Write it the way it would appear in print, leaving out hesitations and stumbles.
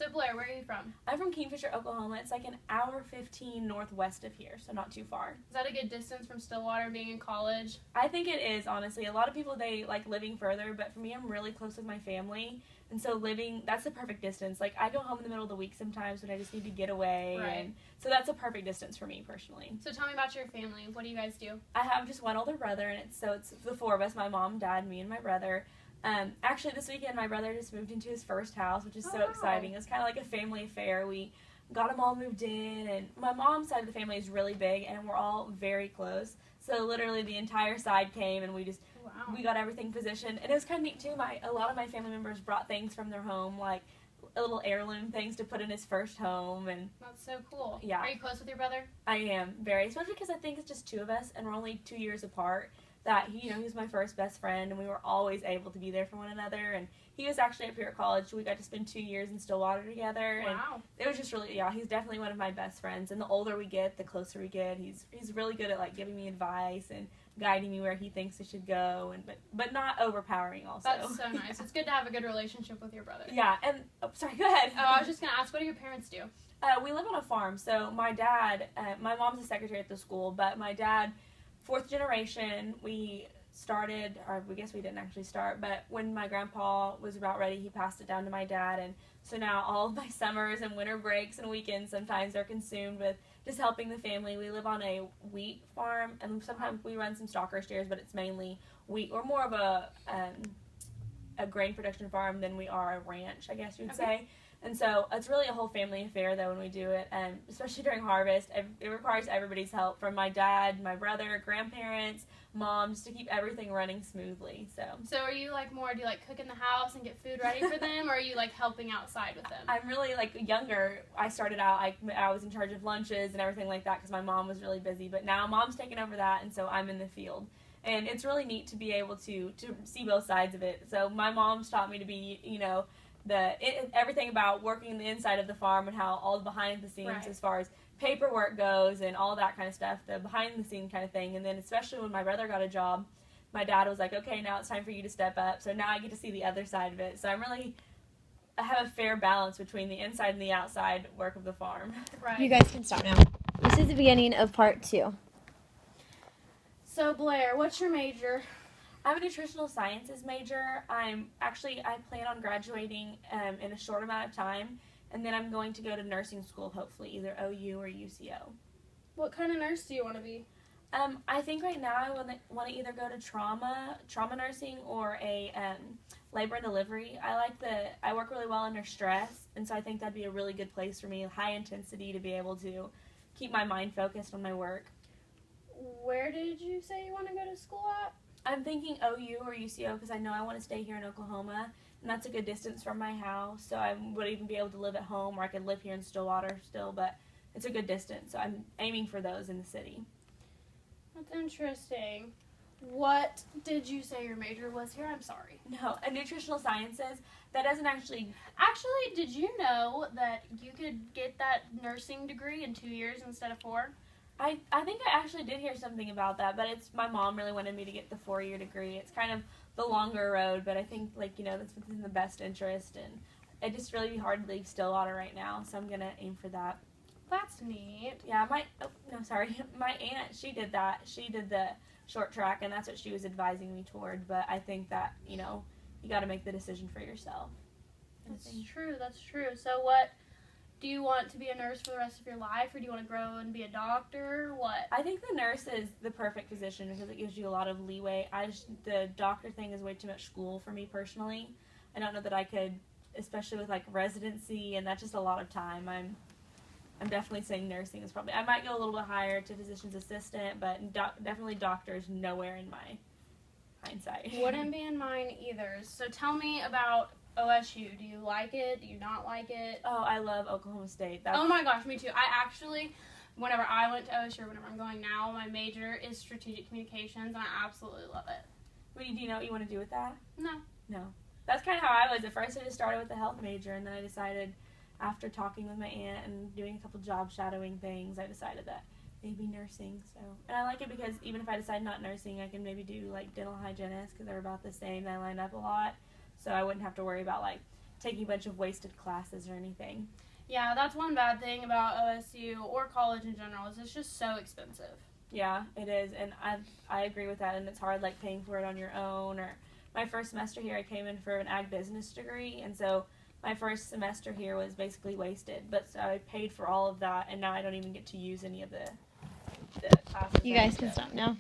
So Blair, where are you from? I'm from Kingfisher, Oklahoma. It's like an hour 15 northwest of here, so not too far. Is that a good distance from Stillwater being in college? I think it is, honestly. A lot of people, they like living further, but for me, I'm really close with my family. And so that's the perfect distance. Like, I go home in the middle of the week sometimes when I just need to get away. Right. And so that's a perfect distance for me, personally. So tell me about your family. What do you guys do? I have just one older brother, and it's the four of us, my mom, dad, me, and my brother. Actually, this weekend, my brother just moved into his first house, which is so exciting. It's kind of like a family affair. We got them all moved in, and my mom's side of the family is really big, and we're all very close. So literally the entire side came, and we got everything positioned. And it was kind of neat, too. A lot of my family members brought things from their home, like little heirloom things to put in his first home. And that's so cool. Yeah. Are you close with your brother? I am, very. Especially because I think it's just two of us, and we're only 2 years apart. That he was my first best friend, and we were always able to be there for one another. And he was actually up here at college. We got to spend 2 years in Stillwater together. Wow. And it was just really, he's definitely one of my best friends. And the older we get, the closer we get. He's really good at like giving me advice and guiding me where he thinks I should go, and but not overpowering also. That's so nice. It's good to have a good relationship with your brother. Yeah, and sorry, go ahead. Oh, I was just gonna ask, what do your parents do? We live on a farm. So my dad, my mom's a secretary at the school, but my dad, fourth generation, we started, or I guess we didn't actually start, but when my grandpa was about ready, he passed it down to my dad, and so now all of my summers and winter breaks and weekends sometimes are consumed with just helping the family. We live on a wheat farm, and sometimes we run some stocker steers, but it's mainly wheat. We're more of a grain production farm than we are a ranch, I guess you would say. And so it's really a whole family affair, though, when we do it, and especially during harvest. It requires everybody's help, from my dad, my brother, grandparents, mom, just to keep everything running smoothly. So are you like do you like cook in the house and get food ready for them, or are you like helping outside with them? I'm really like younger. I started out, I was in charge of lunches and everything like that because my mom was really busy, but now mom's taken over that, and so I'm in the field. And it's really neat to be able to see both sides of it. So my mom's taught me to be, everything about working the inside of the farm and how all the behind the scenes as far as paperwork goes and all that kind of stuff, the behind the scene kind of thing. And then especially when my brother got a job, my dad was like, okay, now it's time for you to step up. So now I get to see the other side of it. So I have a fair balance between the inside and the outside work of the farm. Right. You guys can stop now. This is the beginning of part 2. So Blair, what's your major? I'm a nutritional sciences major. I plan on graduating in a short amount of time, and then I'm going to go to nursing school, hopefully, either OU or UCO. What kind of nurse do you want to be? I think right now I want to either go to trauma nursing, or a labor and delivery. I work really well under stress, and so I think that'd be a really good place for me, high intensity, to be able to keep my mind focused on my work. Where did you say you want to go to school at? I'm thinking OU or UCO because I know I want to stay here in Oklahoma, and that's a good distance from my house, so I would even be able to live at home, or I could live here in Stillwater still, but it's a good distance, so I'm aiming for those in the city. That's interesting. What did you say your major was here? I'm sorry. No, nutritional sciences. That doesn't actually... Actually, did you know that you could get that nursing degree in 2 years instead of 4? I think I actually did hear something about that, but my mom really wanted me to get the 4-year degree. It's kind of the longer road, but I think, that's within the best interest, and it'd just really be hard to leave Stillwater right now, so I'm going to aim for that. That's neat. Yeah, my aunt, she did that. She did the short track, and that's what she was advising me toward, but I think that, you got to make the decision for yourself. That's true. So what... Do you want to be a nurse for the rest of your life, or do you want to grow and be a doctor? What? I think the nurse is the perfect position because it gives you a lot of leeway. The doctor thing is way too much school for me personally. I don't know that I could, especially with residency, and that's just a lot of time. I'm definitely saying nursing is probably. I might go a little bit higher to physician's assistant, but definitely doctor's nowhere in my hindsight. Wouldn't be in mine either. So tell me about OSU. Do you like it? Do you not like it? Oh, I love Oklahoma State. Oh my gosh, me too. I actually, whenever I went to OSU, or whenever I'm going now, my major is strategic communications, and I absolutely love it. Do you know what you want to do with that? No. That's kind of how I was. At first I just started with a health major, and then I decided, after talking with my aunt and doing a couple job shadowing things, I decided that maybe nursing. And I like it because even if I decide not nursing, I can maybe do dental hygienist because they're about the same. They line up a lot. So I wouldn't have to worry about taking a bunch of wasted classes or anything. Yeah, that's one bad thing about OSU or college in general is it's just so expensive. Yeah, it is, and I agree with that, and it's hard, like, paying for it on your own. Or my first semester here, I came in for an ag business degree, and so my first semester here was basically wasted, but so I paid for all of that, and now I don't even get to use any of the classes. You guys can stop now.